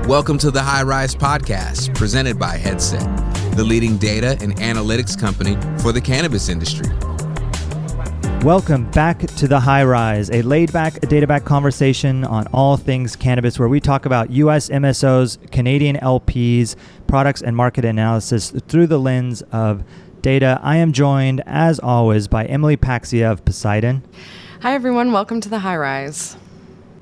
Welcome to the High Rise Podcast, presented by Headset, the leading data and analytics company for the cannabis industry. Welcome back to the High Rise, a laid-back, data-back conversation on all things cannabis, where we talk about U.S. MSOs, Canadian LPs, products, and market analysis through the lens of data. I am joined, as always, by Emily Paxia of Poseidon. Hi, everyone. Welcome to the High Rise.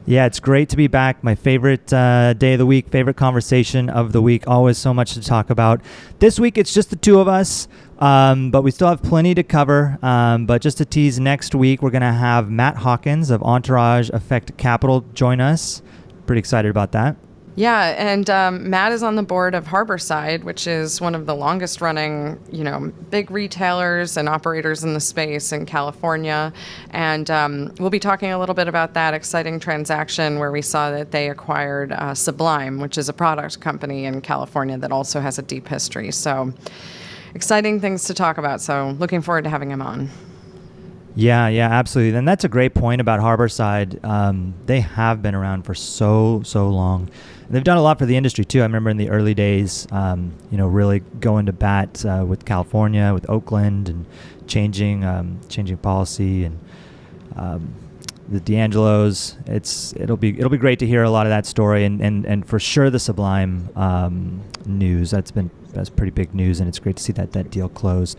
Yeah, it's great to be back. My favorite day of the week, favorite conversation of the week. Always so much to talk about. This week, it's just the two of us, but we still have plenty to cover. But just to tease, next week, we're going to have Matt Hawkins of Entourage Effect Capital join us. Pretty excited about that. Yeah, and Matt is on the board of Harborside, which is one of the longest running, big retailers and operators in the space in California. And we'll be talking a little bit about that exciting transaction where we saw that they acquired Sublime, which is a product company in California that also has a deep history. So exciting things to talk about. So looking forward to having him on. Yeah, absolutely. And that's a great point about Harborside. They have been around for so long. And they've done a lot for the industry too. I remember in the early days, really going to bat with California, with Oakland, and changing policy, and the D'Angelos. It'll be great to hear a lot of that story, and for sure the Sublime news. That's pretty big news, and it's great to see that deal closed.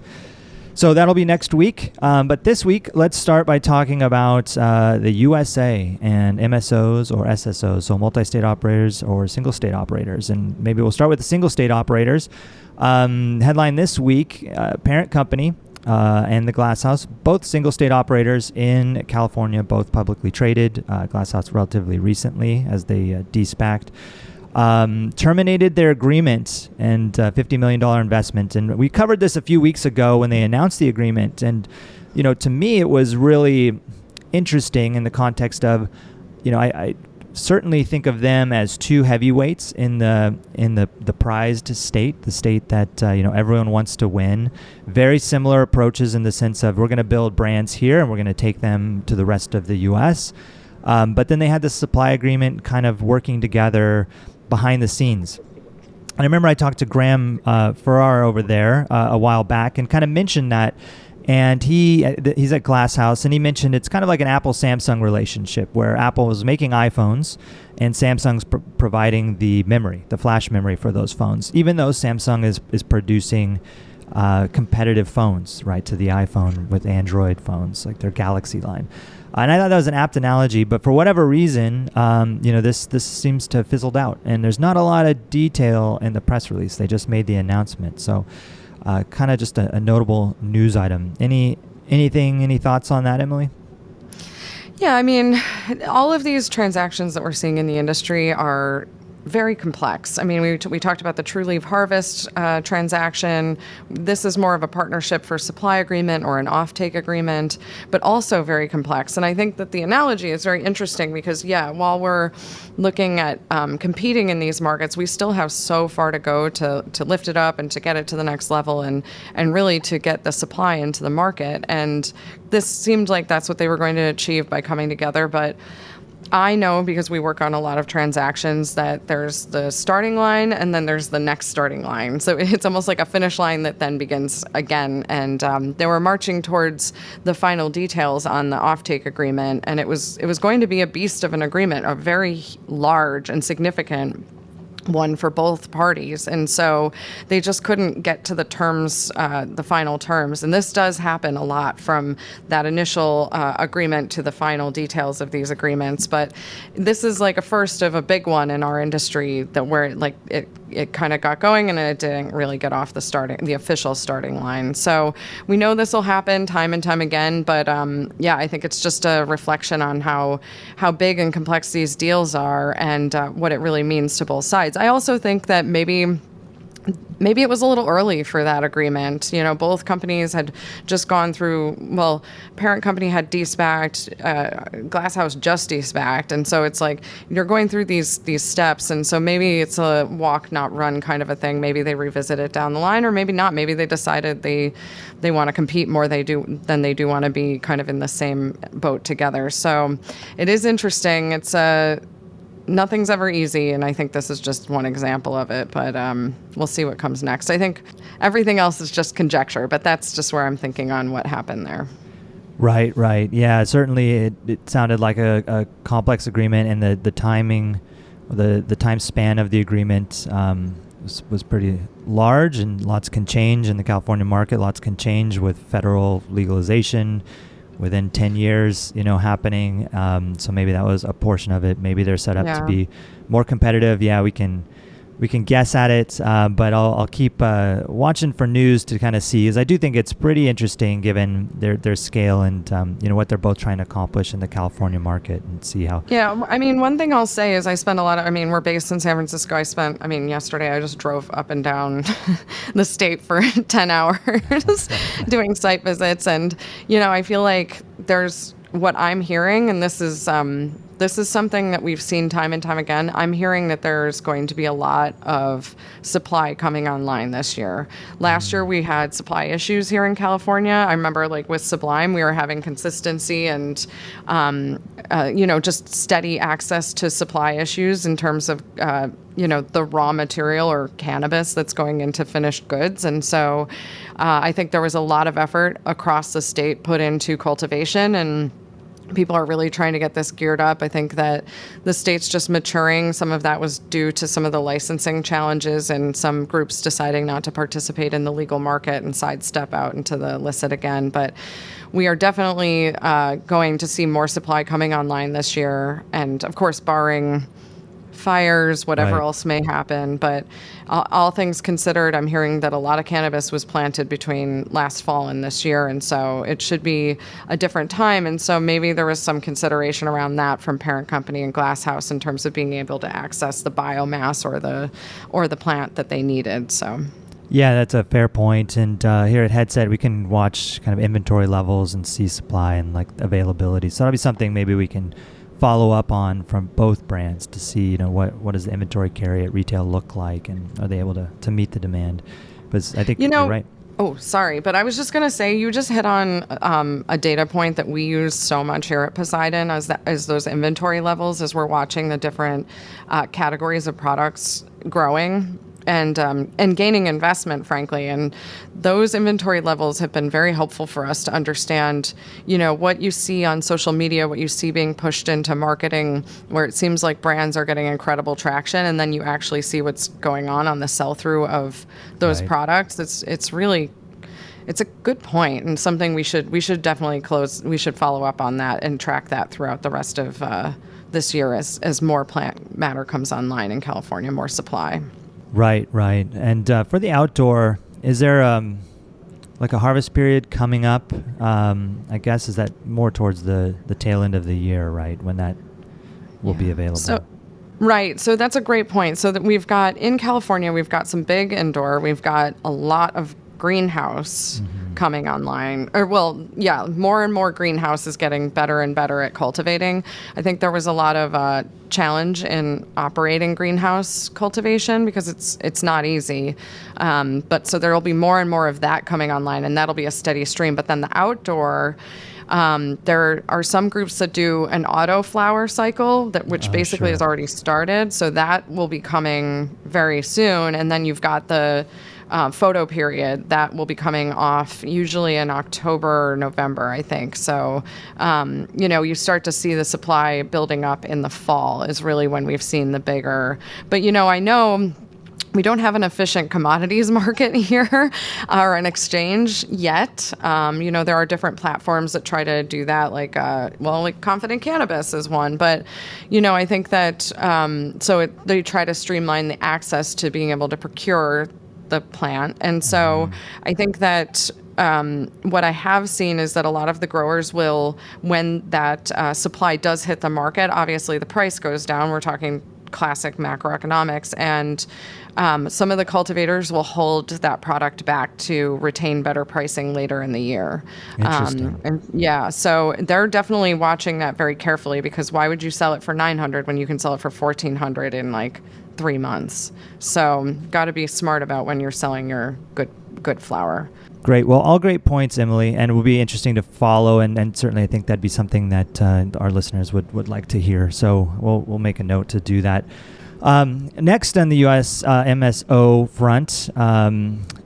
So that'll be next week. But this week, let's start by talking about the USA and MSOs or SSOs, so multi-state operators or single-state operators. And maybe we'll start with the single-state operators. Headline this week, parent company and the Glasshouse, both single-state operators in California, both publicly traded. Glasshouse relatively recently as they de-SPAC'd. Terminated their agreement and $50 million investment. And we covered this a few weeks ago when they announced the agreement. And, to me, it was really interesting in the context of, I certainly think of them as two heavyweights in the prized state, the state that, everyone wants to win. Very similar approaches in the sense of we're going to build brands here and we're going to take them to the rest of the U.S. But then they had this supply agreement kind of working together behind the scenes. And I remember I talked to Graham Farrar over there a while back and kind of mentioned that. And he's at Glasshouse, and he mentioned it's kind of like an Apple-Samsung relationship where Apple was making iPhones and Samsung's providing the memory, the flash memory for those phones, even though Samsung is producing competitive phones, right, to the iPhone with Android phones, like their Galaxy line. And I thought that was an apt analogy, but for whatever reason, this seems to have fizzled out. And there's not a lot of detail in the press release. They just made the announcement. So kind of just a notable news item. Any thoughts on that, Emily? Yeah, I mean, all of these transactions that we're seeing in the industry are very complex. I mean, we talked about the True Leaf Harvest transaction. This is more of a partnership for supply agreement or an offtake agreement, but also very complex. And I think that the analogy is very interesting because, while we're looking at competing in these markets, we still have so far to go to lift it up and to get it to the next level and really to get the supply into the market. And this seemed like that's what they were going to achieve by coming together. But I know, because we work on a lot of transactions, that there's the starting line and then there's the next starting line. So it's almost like a finish line that then begins again. And they were marching towards the final details on the offtake agreement. And it was going to be a beast of an agreement, a very large and significant one for both parties. And so they just couldn't get to the terms, the final terms. And this does happen a lot from that initial agreement to the final details of these agreements. But this is like a first of a big one in our industry that where it kind of got going and it didn't really get off the official starting line. So we know this will happen time and time again. But I think it's just a reflection on how big and complex these deals are and what it really means to both sides. I also think that maybe it was a little early for that agreement. Both companies had just gone through, parent company had de-SPAC'd, Glasshouse just de-SPAC'd. And so it's like you're going through these steps. And so maybe it's a walk, not run kind of a thing. Maybe they revisit it down the line, or maybe not. Maybe they decided they want to compete more than they do want to be kind of in the same boat together. So it is interesting. It's nothing's ever easy, and I think this is just one example of it, but we'll see what comes next. I think everything else is just conjecture, but that's just where I'm thinking on what happened there. Right. Yeah, certainly it sounded like a complex agreement, and the timing, the time span of the agreement was pretty large, and lots can change in the California market. Lots can change with federal legalization within 10 years, happening. So maybe that was a portion of it. Maybe they're set up to be more competitive. Yeah, we can guess at it, but I'll keep watching for news to kind of see, as I do think it's pretty interesting given their scale and what they're both trying to accomplish in the California market, and see how. Yeah, I mean, one thing I'll say is I spend a lot of, we're based in San Francisco. Yesterday I just drove up and down the state for 10 hours doing site visits. And, I feel like there's what I'm hearing, and this is something that we've seen time and time again. I'm hearing that there's going to be a lot of supply coming online this year. Last year we had supply issues here in California. I remember with Sublime, we were having consistency and, just steady access to supply issues in terms of, the raw material or cannabis that's going into finished goods. And so I think there was a lot of effort across the state put into cultivation, and people are really trying to get this geared up. I think that the state's just maturing. Some of that was due to some of the licensing challenges and some groups deciding not to participate in the legal market and sidestep out into the illicit again. But we are definitely going to see more supply coming online this year. And of course, barring fires, whatever else may happen. But all things considered, I'm hearing that a lot of cannabis was planted between last fall and this year. And so it should be a different time. And so maybe there was some consideration around that from parent company and Glasshouse in terms of being able to access the biomass or the plant that they needed. So. Yeah, that's a fair point. And here at Headset, we can watch kind of inventory levels and see supply and availability. So that'll be something maybe we can follow up on from both brands to see, what does the inventory carry at retail look like, and are they able to meet the demand? But I think you're right. Oh, sorry, but I was just going to say, you just hit on a data point that we use so much here at Poseidon as those inventory levels, as we're watching the different categories of products growing and gaining investment, frankly. And those inventory levels have been very helpful for us to understand, what you see on social media, what you see being pushed into marketing, where it seems like brands are getting incredible traction, and then you actually see what's going on the sell-through of those products. It's a good point, and something we should definitely we should follow up on that and track that throughout the rest of this year as more plant matter comes online in California, more supply. Right. And for the outdoor, is there a harvest period coming up? I guess, is that more towards the tail end of the year, right, when that will be available? So that's a great point. So that we've got, in California, we've got some big indoor. We've got a lot of greenhouse coming online. More and more greenhouse is getting better and better at cultivating. I think there was a lot of challenge in operating greenhouse cultivation because it's not easy. But so there will be more and more of that coming online, and that'll be a steady stream. But then the outdoor, there are some groups that do an auto flower cycle which basically has already started. So that will be coming very soon. And then you've got the photo period that will be coming off usually in October or November, I think. So, you start to see the supply building up in the fall is really when we've seen the bigger. But, I know we don't have an efficient commodities market here or an exchange yet. There are different platforms that try to do that, like Confident Cannabis is one. But, I think that they try to streamline the access to being able to procure the plant. And so I think that what I have seen is that a lot of the growers will, when that supply does hit the market, obviously the price goes down. We're talking classic macroeconomics. And some of the cultivators will hold that product back to retain better pricing later in the year. Interesting. So they're definitely watching that very carefully, because why would you sell it for $900 when you can sell it for $1,400 in 3 months? So got to be smart about when you're selling your good flower. Great. Well, all great points, Emily, and it will be interesting to follow, and certainly I think that'd be something that our listeners would like to hear. So we'll make a note to do that. Next on the U.S. MSO front,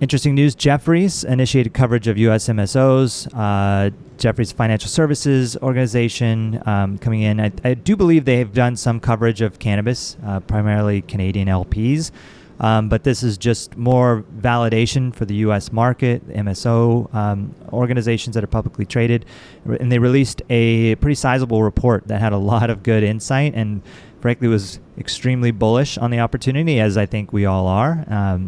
interesting news. Jefferies initiated coverage of U.S. MSOs. Jefferies Financial Services Organization coming in. I do believe they have done some coverage of cannabis, primarily Canadian LPs. But this is just more validation for the U.S. market, MSO organizations that are publicly traded. And they released a pretty sizable report that had a lot of good insight and frankly was extremely bullish on the opportunity, as I think we all are.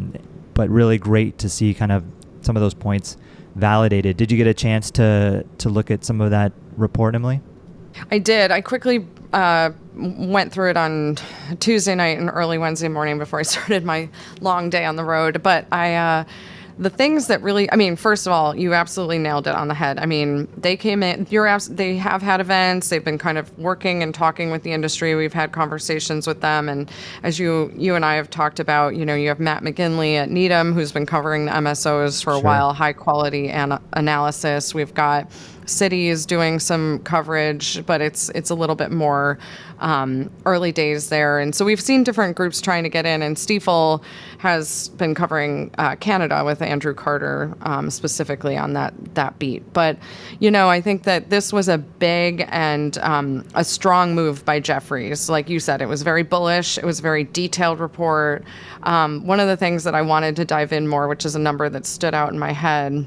But really great to see kind of some of those points validated. Did you get a chance to look at some of that report, Emily? I did. I quickly went through it on Tuesday night and early Wednesday morning before I started my long day on the road. But the things that really, I mean, first of all, you absolutely nailed it on the head. I mean, they came in, they have had events. They've been kind of working and talking with the industry. We've had conversations with them. And as you and I have talked about, you have Matt McGinley at Needham, who's been covering the MSOs for a while, high quality analysis. We've got cities doing some coverage, but it's a little bit more early days there. And so we've seen different groups trying to get in, and Stifel has been covering Canada with Andrew Carter specifically on that beat. But, I think that this was a big and a strong move by Jefferies. Like you said, it was very bullish. It was a very detailed report. One of the things that I wanted to dive in more, which is a number that stood out in my head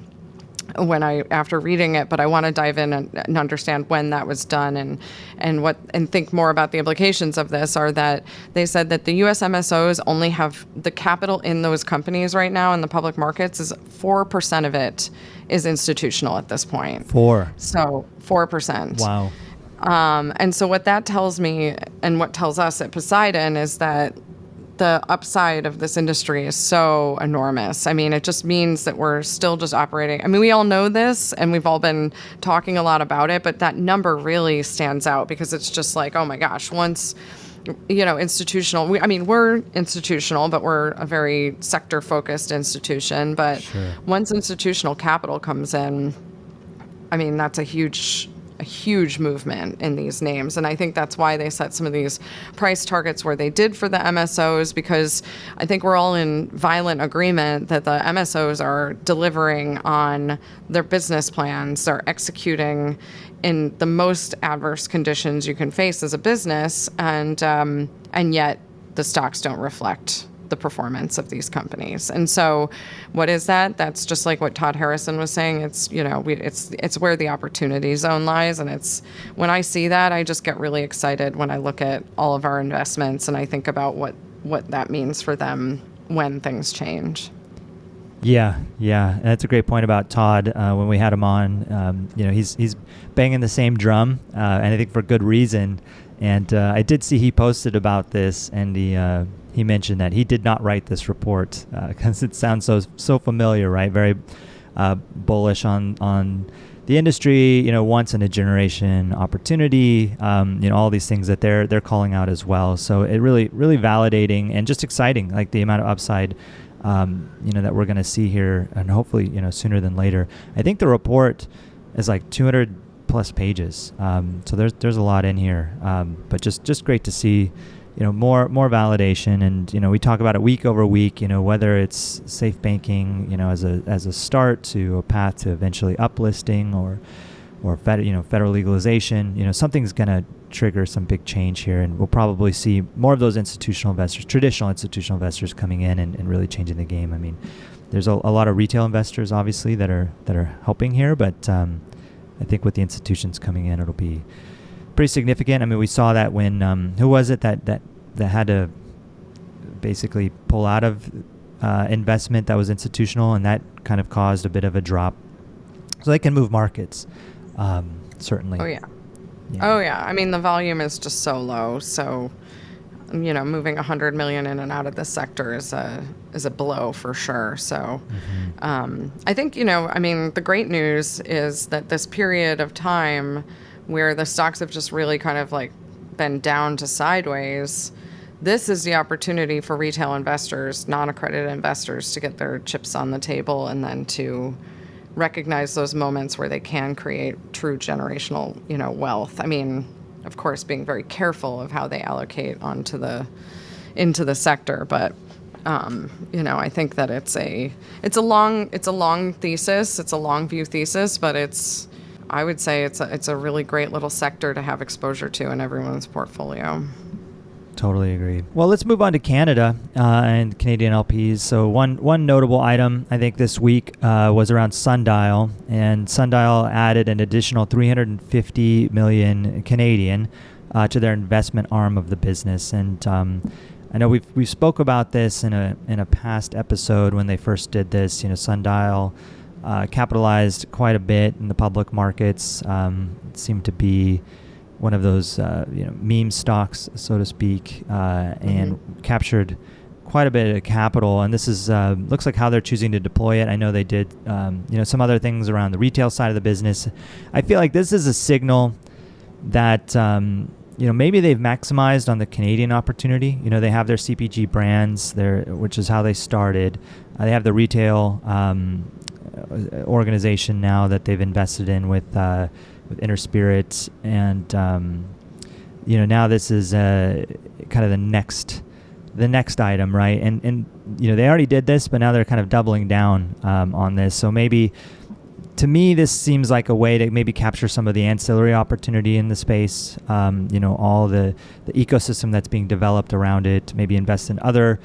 after reading it, but I want to dive in and understand when that was done and think more about the implications of this, are that they said that the U.S. MSOs only have the capital in those companies right now in the public markets is 4% of it is institutional at this point. 4%. So 4%. Wow. And so what that tells me and what tells us at Poseidon is that the upside of this industry is so enormous. I mean, it just means that we're still just operating. I mean, we all know this and we've all been talking a lot about it, but that number really stands out because it's just like, oh my gosh, once, institutional, we're institutional, but we're a very sector focused institution. But once institutional capital comes in, I mean, that's a huge movement in these names. And I think that's why they set some of these price targets where they did for the MSOs, because I think we're all in violent agreement that the MSOs are delivering on their business plans. They're executing in the most adverse conditions you can face as a business. And yet the stocks don't reflect the performance of these companies. And so what is that? That's just like what Todd Harrison was saying. It's, it's where the opportunity zone lies. And it's, when I see that, I just get really excited when I look at all of our investments and I think about what that means for them when things change. Yeah. That's a great point about Todd. When we had him on, he's banging the same drum, and I think for good reason. And I did see he posted about this, and he mentioned that he did not write this report because it sounds so familiar, right? Very bullish on the industry, once in a generation opportunity, all these things that they're calling out as well. So it really validating and just exciting, like the amount of upside that we're going to see here, and hopefully sooner than later. I think the report is like 200 plus pages, so there's a lot in here, but just great to see more validation. And we talk about it week over week, whether it's safe banking as a start to a path to eventually uplisting or federal legalization. Something's going to trigger some big change here, and we'll probably see more of those traditional institutional investors coming in and really changing the game. I mean, there's a lot of retail investors obviously that are helping here, but I think with the institutions coming in, it'll be pretty significant. I mean, we saw that when who was it that had to basically pull out of investment that was institutional, and that kind of caused a bit of a drop. So they can move markets, certainly. Oh yeah. I mean, the volume is just so low. So, moving 100 million in and out of this sector is a blow for sure. So, I think the great news is that this period of time where the stocks have just really kind of like been down to sideways, this is the opportunity for retail investors, non-accredited investors, to get their chips on the table and then to recognize those moments where they can create true generational, wealth. I mean, of course, being very careful of how they allocate into the sector, but I think that it's a long thesis, it's a long view thesis, but I would say it's a really great little sector to have exposure to in everyone's portfolio. Totally agree. Well, let's move on to Canada and Canadian LPs. So one notable item I think this week was around Sundial, and Sundial added an additional 350 million Canadian to their investment arm of the business. And I know we spoke about this in a past episode when they first did this. Sundial capitalized quite a bit in the public markets. It seemed to be one of those meme stocks, so to speak, and captured quite a bit of capital. And this is looks like how they're choosing to deploy it. I know they did some other things around the retail side of the business. I feel like this is a signal that maybe they've maximized on the Canadian opportunity. They have their CPG brands there, which is how they started. They have the retail organization now that they've invested in with Inner Spirit, and now this is kind of the next item, right? And they already did this, but now they're kind of doubling down on this. So maybe, to me, this seems like a way to maybe capture some of the ancillary opportunity in the space. All the ecosystem that's being developed around it. Maybe invest in other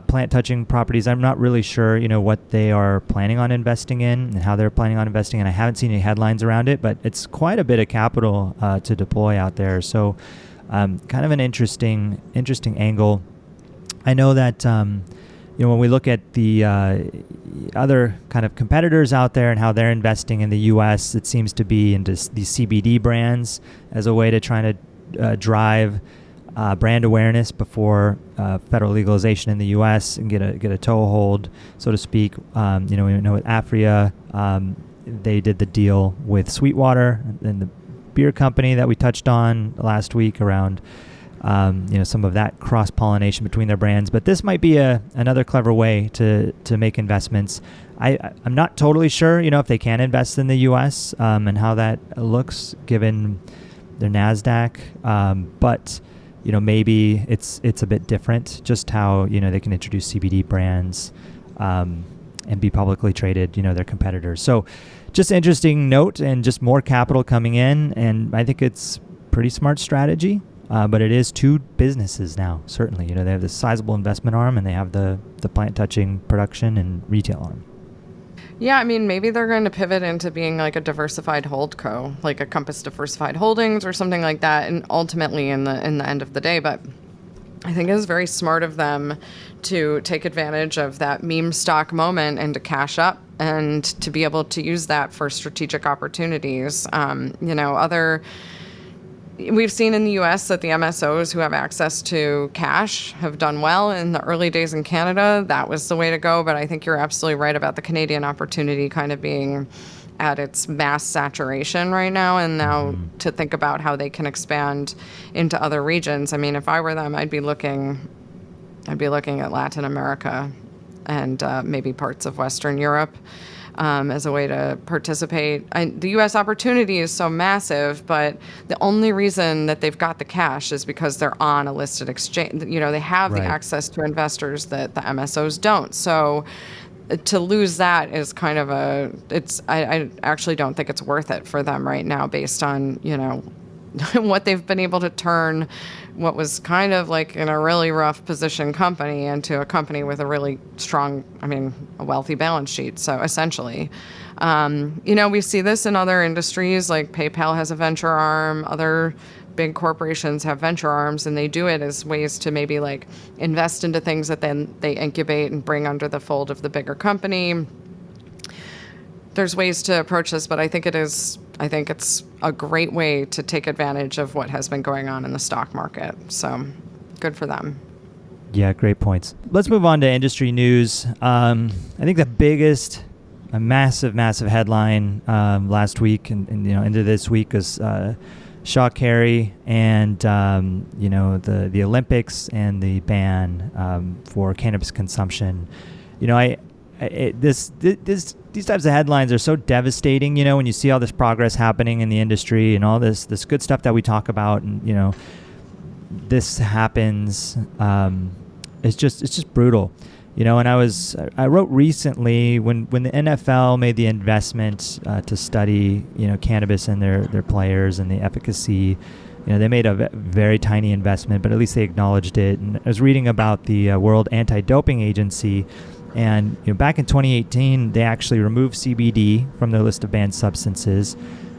plant touching properties. I'm not really sure, what they are planning on investing in and how they're planning on investing. And I haven't seen any headlines around it, but it's quite a bit of capital to deploy out there. So kind of an interesting angle. I know that, when we look at the other kind of competitors out there and how they're investing in the U.S., it seems to be into these CBD brands as a way to try to drive brand awareness before federal legalization in the U.S. and get a toehold, so to speak. We know with Afria, they did the deal with Sweetwater and the beer company that we touched on last week around some of that cross-pollination between their brands. But this might be another clever way to make investments. I'm not totally sure, if they can invest in the U.S. And how that looks given their NASDAQ, but maybe it's a bit different, just how, they can introduce CBD brands and be publicly traded, their competitors. So just interesting note, and just more capital coming in. And I think it's pretty smart strategy, but it is two businesses now, certainly. They have this sizable investment arm, and they have the plant touching production and retail arm. Yeah, I mean, maybe they're going to pivot into being like a diversified holdco, like a Compass Diversified Holdings or something like that, and ultimately in the end of the day. But I think it's very smart of them to take advantage of that meme stock moment and to cash up and to be able to use that for strategic opportunities. We've seen in the U.S. that the MSOs who have access to cash have done well. In the early days in Canada, that was the way to go. But I think you're absolutely right about the Canadian opportunity kind of being at its mass saturation right now. And now to think about how they can expand into other regions. I mean, if I were them, I'd be looking at Latin America and maybe parts of Western Europe. As a way to participate. The U.S. opportunity is so massive, but the only reason that they've got the cash is because they're on a listed exchange. They have the access to investors that the MSOs don't. So to lose that is kind of I actually don't think it's worth it for them right now based on, what they've been able to turn what was kind of like in a really rough position company into a company with a really strong, a wealthy balance sheet. So essentially, we see this in other industries, like PayPal has a venture arm, other big corporations have venture arms, and they do it as ways to maybe like invest into things that then they incubate and bring under the fold of the bigger company. There's ways to approach this, but I think it's a great way to take advantage of what has been going on in the stock market. So good for them. Yeah, great points. Let's move on to industry news. I think the biggest, a massive headline last week and into this week was Sha'Carri and the Olympics and the ban for cannabis consumption. These these types of headlines are so devastating, you know, when you see all this progress happening in the industry and all this good stuff that we talk about, and, you know, this happens. It's just brutal, you know. And I wrote recently when the NFL made the investment to study, you know, cannabis and their players and the efficacy. You know, they made a very tiny investment, but at least they acknowledged it. And I was reading about the World Anti-Doping Agency, and, you know, back in 2018, they actually removed CBD from their list of banned substances,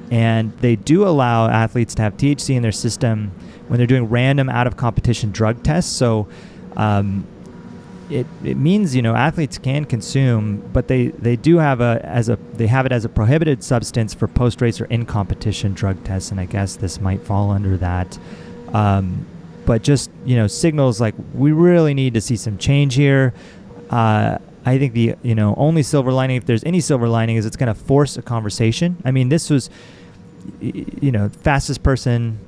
and they do allow athletes to have THC in their system when they're doing random out-of-competition drug tests. So it means, you know, athletes can consume, but they do have they have it as a prohibited substance for post-race or in-competition drug tests, and I guess this might fall under that. But just, you know, signals like we really need to see some change here. I think the, you know, only silver lining, if there's any silver lining, is it's going to force a conversation. I mean, this was, you know, fastest person,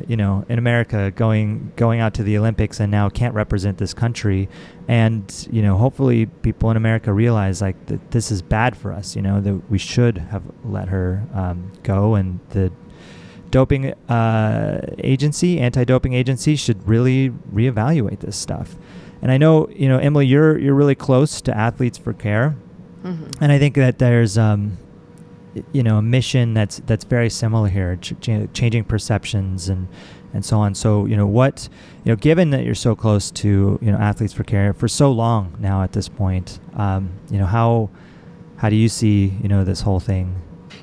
you know, in America going out to the Olympics, and now can't represent this country. And, you know, hopefully people in America realize, like, that this is bad for us, you know, that we should have let her go, and the doping anti-doping agency should really reevaluate this stuff. And I know, you know, Emily, you're really close to Athletes for Care. Mm-hmm. And I think that there's you know, a mission that's very similar here, changing perceptions and so on. So, you know, given that you're so close to, you know, Athletes for Care for so long now at this point, you know, how do you see, you know, this whole thing?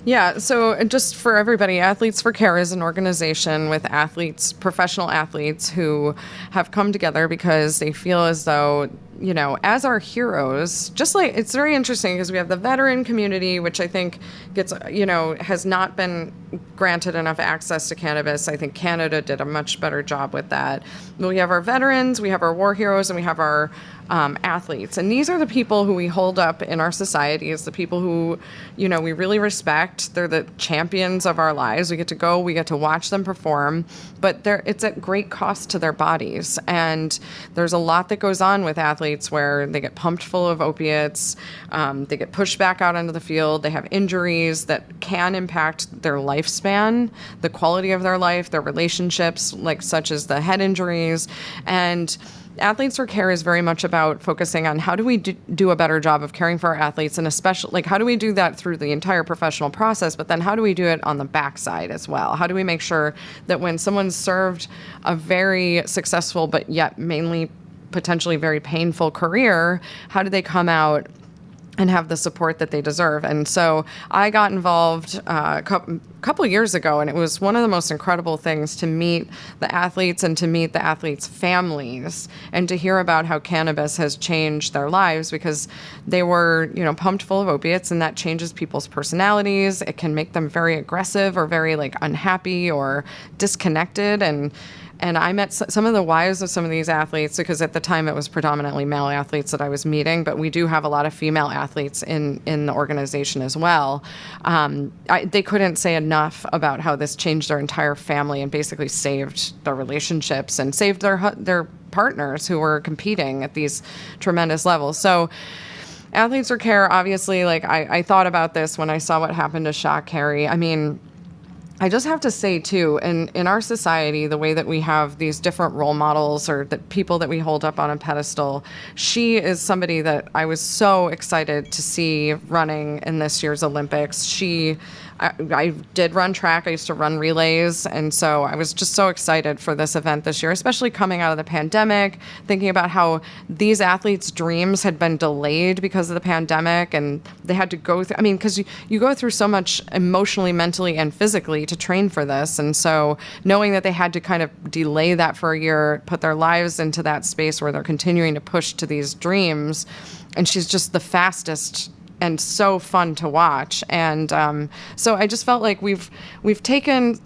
Yeah, so just for everybody, Athletes for Care is an organization with athletes, professional athletes, who have come together because they feel as though, you know, as our heroes, just like, it's very interesting because we have the veteran community, which I think gets, you know, has not been granted enough access to cannabis. I think Canada did a much better job with that. We have our veterans, we have our war heroes, and we have our athletes. And these are the people who we hold up in our society as the people who, you know, we really respect. They're the champions of our lives. We get to watch them perform, but it's at great cost to their bodies. And there's a lot that goes on with athletes where they get pumped full of opiates, they get pushed back out onto the field, they have injuries that can impact their lifespan, the quality of their life, their relationships, like such as the head injuries. And Athletes for Care is very much about focusing on how do we do a better job of caring for our athletes, and especially, like, how do we do that through the entire professional process, but then how do we do it on the backside as well? How do we make sure that when someone's served a very successful but yet mainly potentially very painful career, how do they come out and have the support that they deserve? And so I got involved a couple years ago, and it was one of the most incredible things to meet the athletes and to meet the athletes' families and to hear about how cannabis has changed their lives, because they were, you know, pumped full of opiates, and that changes people's personalities. It can make them very aggressive or very, like, unhappy or disconnected. And I met some of the wives of some of these athletes, because at the time it was predominantly male athletes that I was meeting, but we do have a lot of female athletes in the organization as well. They couldn't say enough about how this changed their entire family and basically saved their relationships and saved their partners who were competing at these tremendous levels. So Athletes for Care, obviously, like, I thought about this when I saw what happened to Sha'Carri. I mean, I just have to say, too, in our society, the way that we have these different role models or the people that we hold up on a pedestal, she is somebody that I was so excited to see running in this year's Olympics. I did run track. I used to run relays. And so I was just so excited for this event this year, especially coming out of the pandemic, thinking about how these athletes' dreams had been delayed because of the pandemic, and they had to go through, I mean, because you go through so much emotionally, mentally, and physically to train for this. And so knowing that they had to kind of delay that for a year, put their lives into that space where they're continuing to push to these dreams. And she's just the fastest and so fun to watch. And so I just felt like we've taken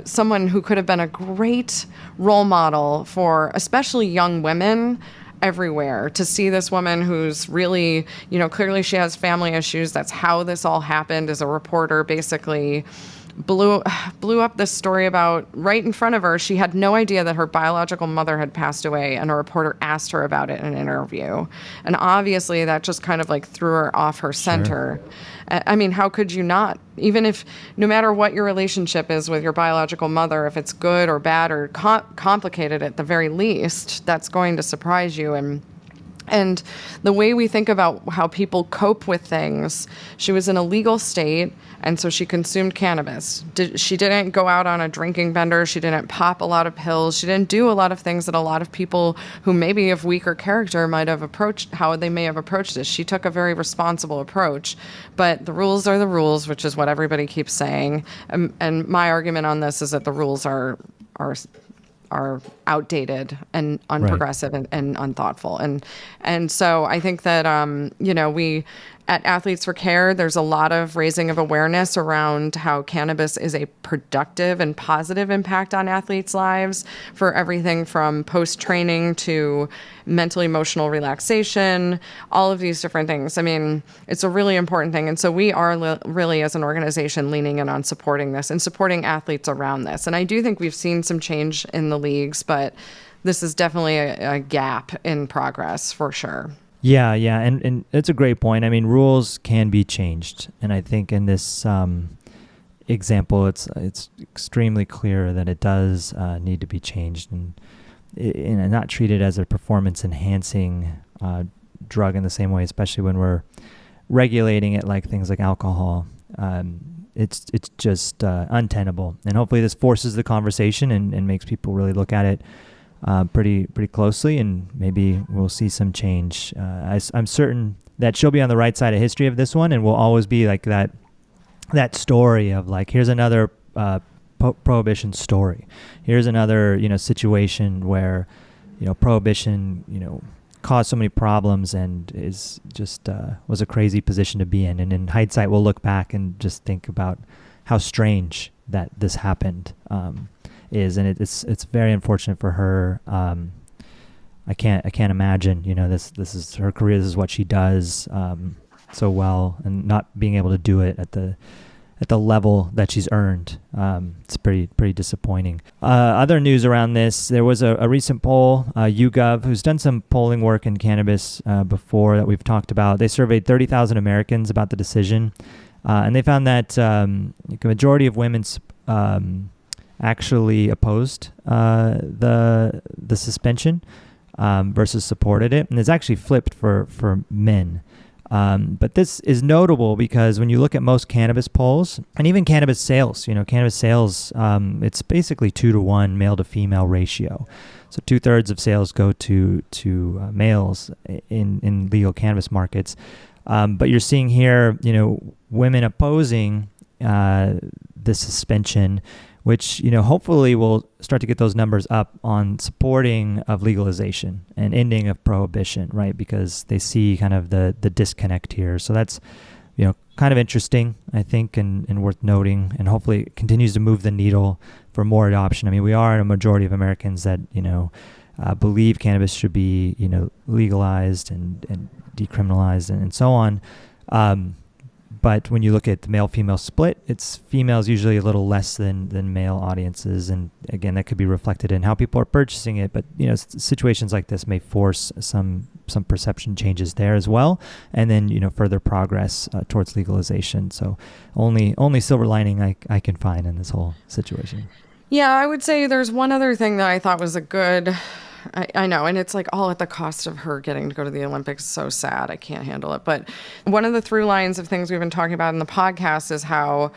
someone who could have been a great role model for especially young women everywhere, to see this woman who's really, you know, clearly she has family issues. That's how this all happened, as a reporter basically blew up this story about right in front of her. She had no idea that her biological mother had passed away, and a reporter asked her about it in an interview. And obviously that just kind of like threw her off her center. I mean, how could you not? Even if, no matter what your relationship is with your biological mother, if it's good or bad or complicated at the very least, that's going to surprise you. And the way we think about how people cope with things, she was in a legal state, and so she consumed cannabis. She didn't go out on a drinking bender. She didn't pop a lot of pills. She didn't do a lot of things that a lot of people who maybe of weaker character might have approached, how they may have approached this. She took a very responsible approach. But the rules are the rules, which is what everybody keeps saying. And my argument on this is that the rules are outdated and unprogressive, right, and unthoughtful. And so I think that, we at Athletes for Care, there's a lot of raising of awareness around how cannabis is a productive and positive impact on athletes' lives for everything from post-training to mental emotional relaxation, all of these different things. I mean, it's a really important thing. And so we are really, as an organization, leaning in on supporting this and supporting athletes around this. And I do think we've seen some change in the leagues, but this is definitely a gap in progress for sure. Yeah, and it's a great point. I mean, rules can be changed, and I think in this example, it's extremely clear that it does need to be changed and not treated as a performance-enhancing drug in the same way, especially when we're regulating it like things like alcohol. It's just untenable, and hopefully this forces the conversation and makes people really look at it pretty closely, and maybe we'll see some change. I'm certain that she'll be on the right side of history of this one, and will always be like that story of like, here's another prohibition story. Here's another situation where prohibition caused so many problems and is just was a crazy position to be in. And in hindsight, we'll look back and just think about how strange that this happened. And it's very unfortunate for her. I can't imagine, this is her career. This is what she does so well, and not being able to do it at the level that she's earned. It's pretty disappointing. Other news around this, there was a recent poll, YouGov, who's done some polling work in cannabis before that we've talked about. They surveyed 30,000 Americans about the decision, and they found that a majority of women actually opposed the suspension versus supported it, and it's actually flipped for men. But this is notable because when you look at most cannabis polls and even cannabis sales, it's basically 2-to-1 male to female ratio. So 2/3 of sales go to males in legal cannabis markets. But you're seeing here, women opposing the suspension, which, hopefully will start to get those numbers up on supporting of legalization and ending of prohibition, right? Because they see kind of the disconnect here. So that's, kind of interesting, I think, and worth noting, and hopefully it continues to move the needle for more adoption. I mean, we are in a majority of Americans that, believe cannabis should be, legalized and decriminalized and so on. But when you look at the male-female split, it's females usually a little less than male audiences. And again, that could be reflected in how people are purchasing it. But, situations like this may force some perception changes there as well. And then, further progress towards legalization. So only silver lining I can find in this whole situation. Yeah, I would say there's one other thing that I thought was a good... I know, and it's like all at the cost of her getting to go to the Olympics. So sad. I can't handle it. But one of the through lines of things we've been talking about in the podcast is how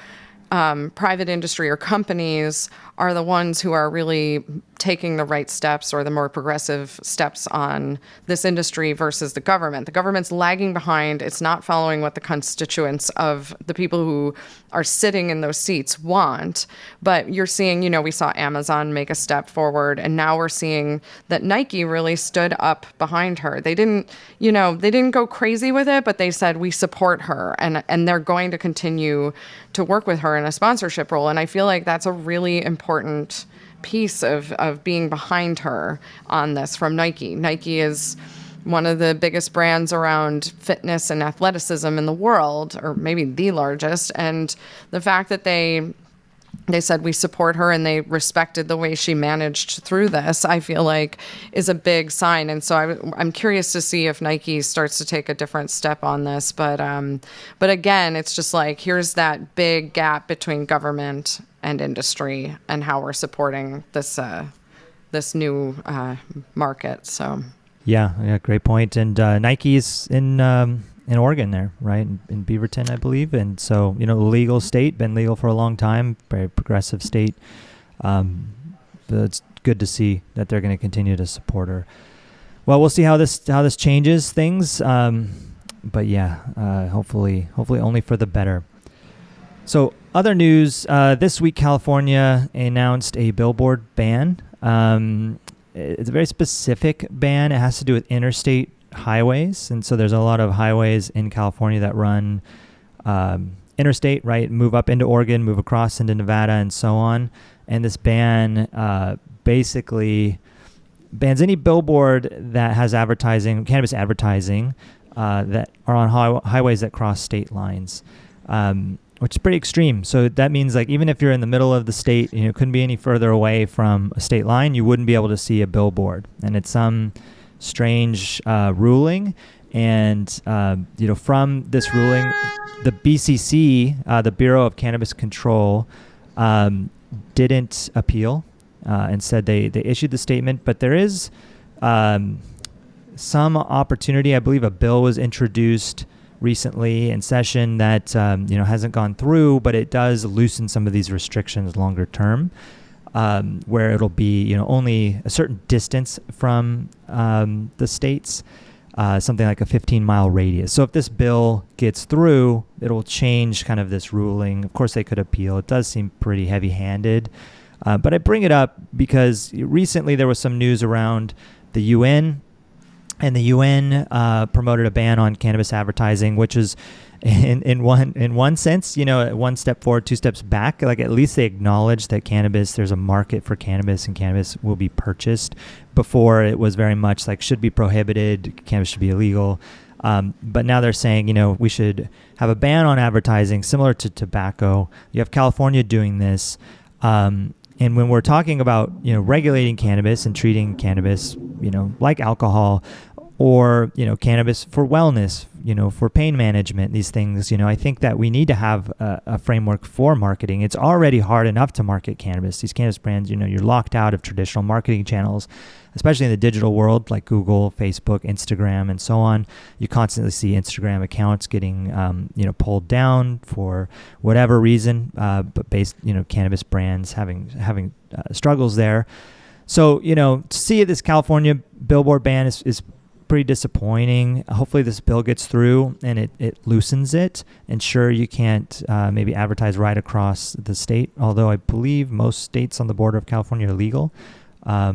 private industry or companies are the ones who are really taking the right steps or the more progressive steps on this industry versus the government. The government's lagging behind. It's not following what the constituents of the people who are sitting in those seats want. But you're seeing, we saw Amazon make a step forward, and now we're seeing that Nike really stood up behind her. They didn't go crazy with it, but they said, we support her, and they're going to continue to work with her in a sponsorship role. And I feel like that's a really important piece of being behind her on this from Nike. Nike is one of the biggest brands around fitness and athleticism in the world, or maybe the largest. And the fact that they they said we support her and they respected the way she managed through this, I feel like is a big sign. And so I'm curious to see if Nike starts to take a different step on this. But again, it's just like, here's that big gap between government and industry and how we're supporting this this new market. So yeah, great point. And Nike's in Oregon there, right? In Beaverton, I believe. And so, legal state, been legal for a long time, very progressive state. But it's good to see that they're going to continue to support her. Well, we'll see how this changes things. But yeah, hopefully only for the better. So other news, this week, California announced a billboard ban. It's a very specific ban. It has to do with interstate highways, and so there's a lot of highways in California that run interstate, right? Move up into Oregon, move across into Nevada, and so on. And this ban basically bans any billboard that has cannabis advertising, that are on highways that cross state lines, which is pretty extreme. So that means, like, even if you're in the middle of the state, couldn't be any further away from a state line, you wouldn't be able to see a billboard. And it's some strange ruling, and from this ruling, the BCC, the Bureau of Cannabis Control, didn't appeal, and said they issued the statement. But there is some opportunity. I believe a bill was introduced recently in session that hasn't gone through, but it does loosen some of these restrictions longer term. Where it'll be, only a certain distance from the states, something like a 15-mile radius. So if this bill gets through, it'll change kind of this ruling. Of course, they could appeal. It does seem pretty heavy-handed. But I bring it up because recently there was some news around the UN, and the UN promoted a ban on cannabis advertising, which is in one sense, one step forward, two steps back. Like, at least they acknowledge that there's a market for cannabis, and cannabis will be purchased. Before, it was very much like, should be prohibited, cannabis should be illegal. But now they're saying, we should have a ban on advertising similar to tobacco. You have California doing this. And when we're talking about, regulating cannabis and treating cannabis, like alcohol, or, cannabis for wellness, for pain management, these things, I think that we need to have a framework for marketing. It's already hard enough to market cannabis. These cannabis brands, you're locked out of traditional marketing channels, especially in the digital world, like Google, Facebook, Instagram, and so on. You constantly see Instagram accounts getting, pulled down for whatever reason, but cannabis brands having struggles there. So, to see this California billboard ban is pretty disappointing. Hopefully this bill gets through and it loosens it. And sure, you can't maybe advertise right across the state, although I believe most states on the border of California are legal. I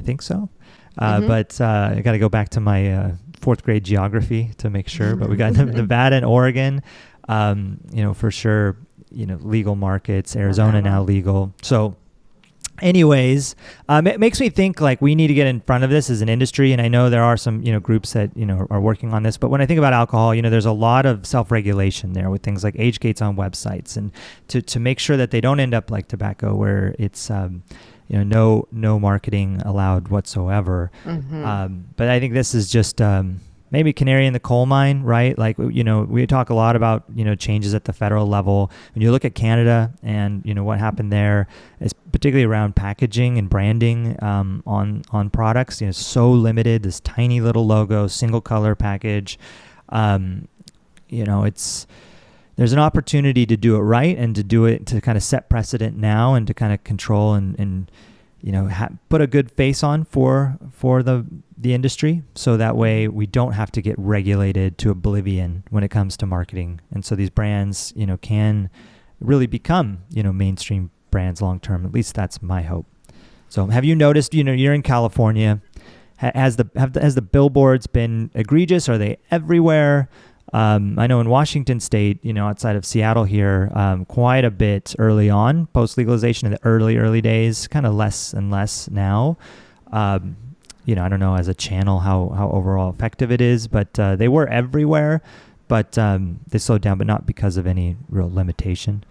think so. But I got to go back to my fourth grade geography to make sure. But we got Nevada and Oregon, for sure, legal markets. Arizona now legal. So anyways, it makes me think like we need to get in front of this as an industry. And I know there are some, groups that, are working on this. But when I think about alcohol, there's a lot of self-regulation there with things like age gates on websites, and to make sure that they don't end up like tobacco where it's, no marketing allowed whatsoever. But I think this is just maybe canary in the coal mine, right? Like, we talk a lot about, changes at the federal level. When you look at Canada and, what happened there, is particularly around packaging and branding on products, so limited, this tiny little logo, single color package. There's an opportunity to do it right and to do it to kind of set precedent now and to kind of control and put a good face on for the industry, so that way we don't have to get regulated to oblivion when it comes to marketing. And so these brands, can really become, mainstream brands long term. At least that's my hope. So have you noticed, you're in California, has the billboards been egregious? Are they everywhere? I know in Washington State, outside of Seattle here, quite a bit early on, post-legalization in the early days, kind of less and less now. I don't know as a channel how overall effective it is, but they were everywhere, but they slowed down, but not because of any real limitation.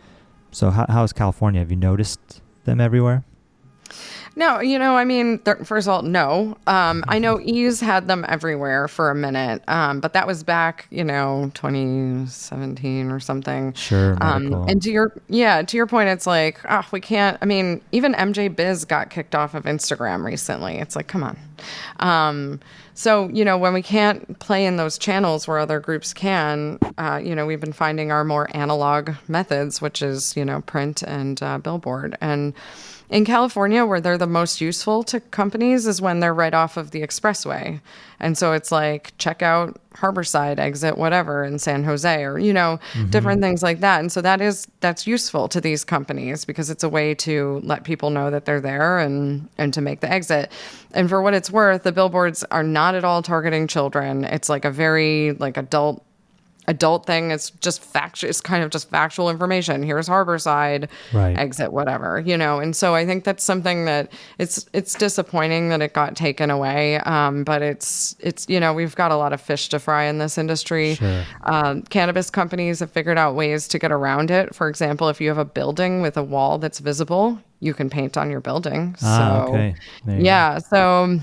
So how's California? Have you noticed them everywhere? No, I mean, first of all, no. I know E's had them everywhere for a minute, but that was back, 2017 or something. Sure, medical. And to your point, it's like, we can't. I mean, even MJ Biz got kicked off of Instagram recently. It's like, come on. So, when we can't play in those channels where other groups can, we've been finding our more analog methods, which is, print and billboard. And in California, where they're the most useful to companies is when they're right off of the expressway. And so it's like, check out Harborside exit, whatever, in San Jose, or, different things like that. And so that's useful to these companies because it's a way to let people know that they're there and to make the exit. And for what it's worth, the billboards are not at all targeting children. It's like a very adult thing. It's just it's kind of just factual information. Here's Harborside, right, exit, whatever, and so I think that's something that it's disappointing that it got taken away. But it's we've got a lot of fish to fry in this industry. Sure. Cannabis companies have figured out ways to get around it. For example, if you have a building with a wall that's visible, you can paint on your building. Okay. So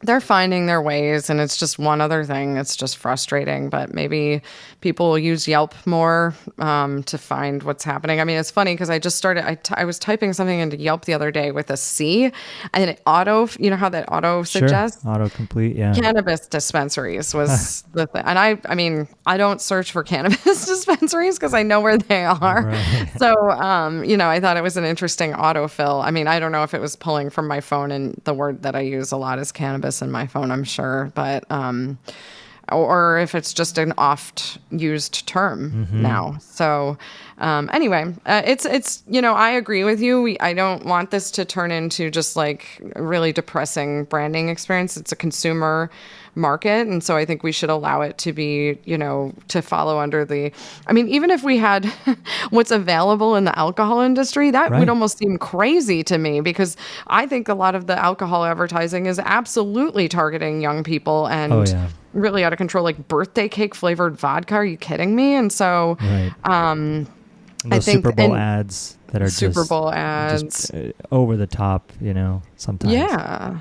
they're finding their ways, and it's just one other thing that's just frustrating. But maybe people will use Yelp more to find what's happening. I mean, it's funny because I just started. I was typing something into Yelp the other day with a C, and it how that auto suggests. Sure. Autocomplete. Yeah. Cannabis dispensaries was the thing, and I mean, I don't search for cannabis dispensaries because I know where they are. Right. So, I thought it was an interesting autofill. I mean, I don't know if it was pulling from my phone, and the word that I use a lot is cannabis in my phone, I'm sure, but or if it's just an oft used term now. So anyway, it's I agree with you. I don't want this to turn into just like a really depressing branding experience. It's a consumer market, and so I think we should allow it to be, to follow under even if we had what's available in the alcohol industry, that would almost seem crazy to me, because I think a lot of the alcohol advertising is absolutely targeting young people and really out of control, like birthday cake flavored vodka. Are you kidding me? And so those Super Bowl ads that are Super Bowl ads over the top, sometimes. Yeah,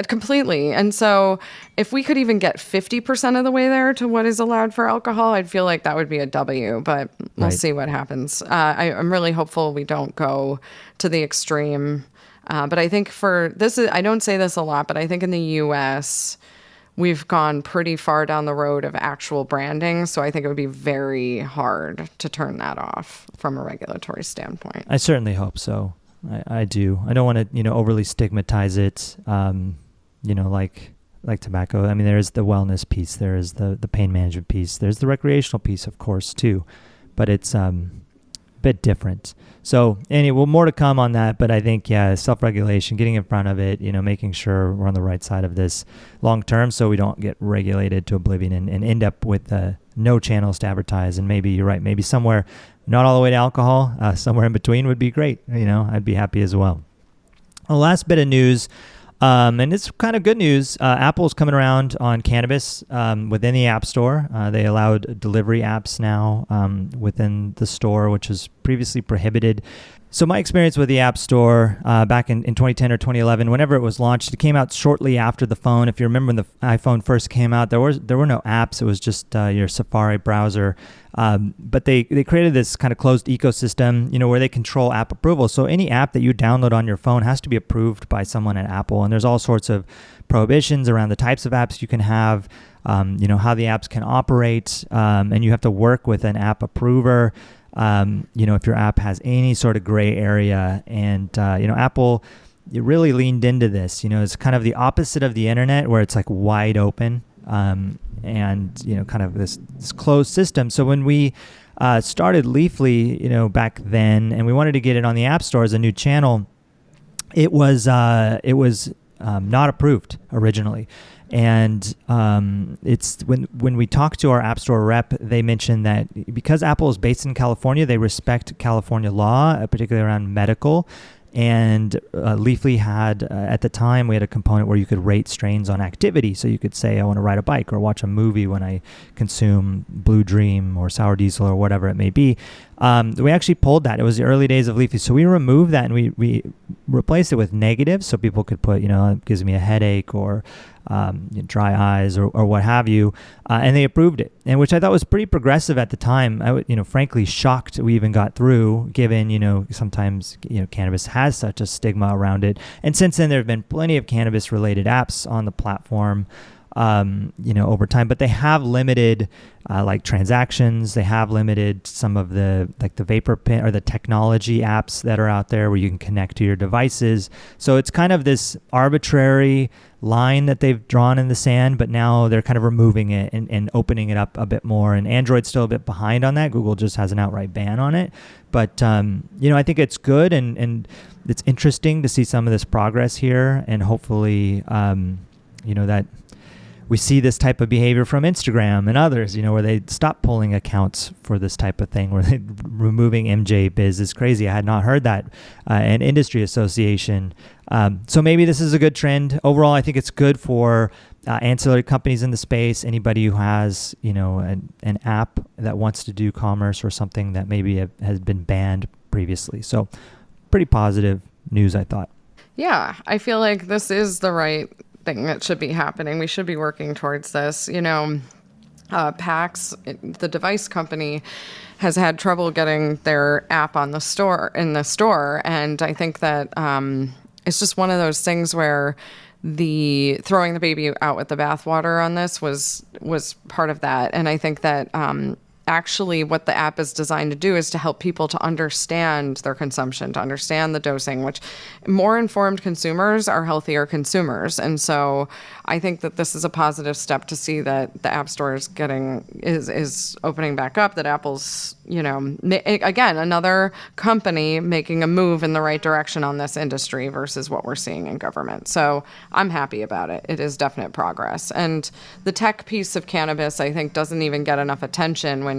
completely. And so if we could even get 50% of the way there to what is allowed for alcohol, I'd feel like that would be a W, but we'll see what happens. I'm really hopeful we don't go to the extreme. But I think I don't say this a lot, but I think in the US, we've gone pretty far down the road of actual branding. So I think it would be very hard to turn that off from a regulatory standpoint. I certainly hope so. I do. I don't want to, overly stigmatize it, like tobacco. I mean, there is the wellness piece. There is the pain management piece. There's the recreational piece, of course, too. But it's a bit different. So anyway, more to come on that. But I think, self-regulation, getting in front of it, making sure we're on the right side of this long term so we don't get regulated to oblivion and end up with no channels to advertise. And maybe you're right. Maybe somewhere, not all the way to alcohol, somewhere in between would be great. I'd be happy as well. The last bit of news, and it's kind of good news. Apple's coming around on cannabis within the App Store. They allowed delivery apps now within the store, which was previously prohibited. So my experience with the App Store back in 2010 or 2011, whenever it was launched, it came out shortly after the phone. If you remember when the iPhone first came out, there were no apps. It was just your Safari browser. But they created this kind of closed ecosystem, where they control app approval. So any app that you download on your phone has to be approved by someone at Apple. And there's all sorts of prohibitions around the types of apps you can have, how the apps can operate, and you have to work with an app approver. If your app has any sort of gray area, and Apple, it really leaned into this. It's kind of the opposite of the internet, where it's like wide open, and kind of this closed system. So when we started Leafly, back then, and we wanted to get it on the App Store as a new channel, it was not approved originally. And it's when we talked to our App Store rep, they mentioned that because Apple is based in California, they respect California law, particularly around medical. And Leafly had, at the time, we had a component where you could rate strains on activity. So you could say, I want to ride a bike or watch a movie when I consume Blue Dream or Sour Diesel or whatever it may be. We actually pulled that. It was the early days of Leafly. So we removed that and we replaced it with negatives. So people could put, it gives me a headache or dry eyes or what have you. And they approved it, and which I thought was pretty progressive at the time. I was, frankly shocked we even got through, given, sometimes, cannabis has such a stigma around it. And since then, there have been plenty of cannabis related apps on the platform, over time, but they have limited like transactions. They have limited some of the vapor pen or the technology apps that are out there where you can connect to your devices. So it's kind of this arbitrary line that they've drawn in the sand, but now they're kind of removing it and opening it up a bit more. And Android's still a bit behind on that. Google just has an outright ban on it. But, I think it's good and it's interesting to see some of this progress here, and hopefully, that we see this type of behavior from Instagram and others, where they stop pulling accounts for this type of thing, where they removing MJ Biz is crazy. I had not heard that, an industry association. So maybe this is a good trend. Overall, I think it's good for ancillary companies in the space, anybody who has, an app that wants to do commerce or something that maybe has been banned previously. So pretty positive news, I thought. Yeah, I feel like this is the right thing that should be happening. We should be working towards this. PAX, the device company, has had trouble getting their app in the store, and I think that it's just one of those things where the throwing the baby out with the bathwater on this was part of that. And I think that actually what the app is designed to do is to help people to understand their consumption, to understand the dosing, which more informed consumers are healthier consumers. And so I think that this is a positive step to see that the App Store is opening back up, that Apple's, again, another company making a move in the right direction on this industry versus what we're seeing in government. So I'm happy about it. It is definite progress. And the tech piece of cannabis, I think, doesn't even get enough attention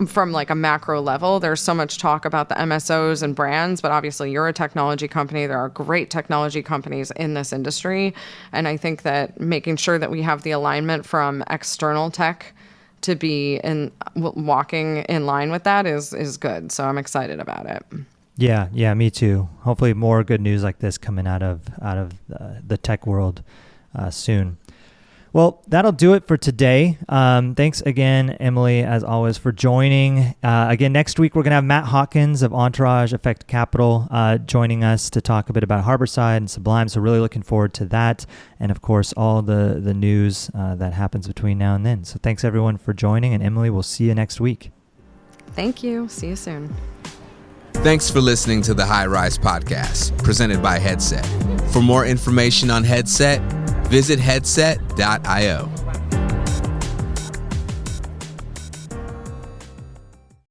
from like a macro level. There's so much talk about the MSOs and brands, but obviously you're a technology company. There are great technology companies in this industry. And I think that making sure that we have the alignment from external tech to be walking in line with that is good. So I'm excited about it. Yeah, me too. Hopefully more good news like this coming out of the tech world soon. Well, that'll do it for today. Thanks again, Emily, as always, for joining. Again, next week, we're going to have Matt Hawkins of Entourage Effect Capital joining us to talk a bit about Harborside and Sublime. So really looking forward to that. And, of course, all the news that happens between now and then. So thanks, everyone, for joining. And, Emily, we'll see you next week. Thank you. See you soon. Thanks for listening to the High Rise Podcast, presented by Headset. For more information on Headset, visit headset.io.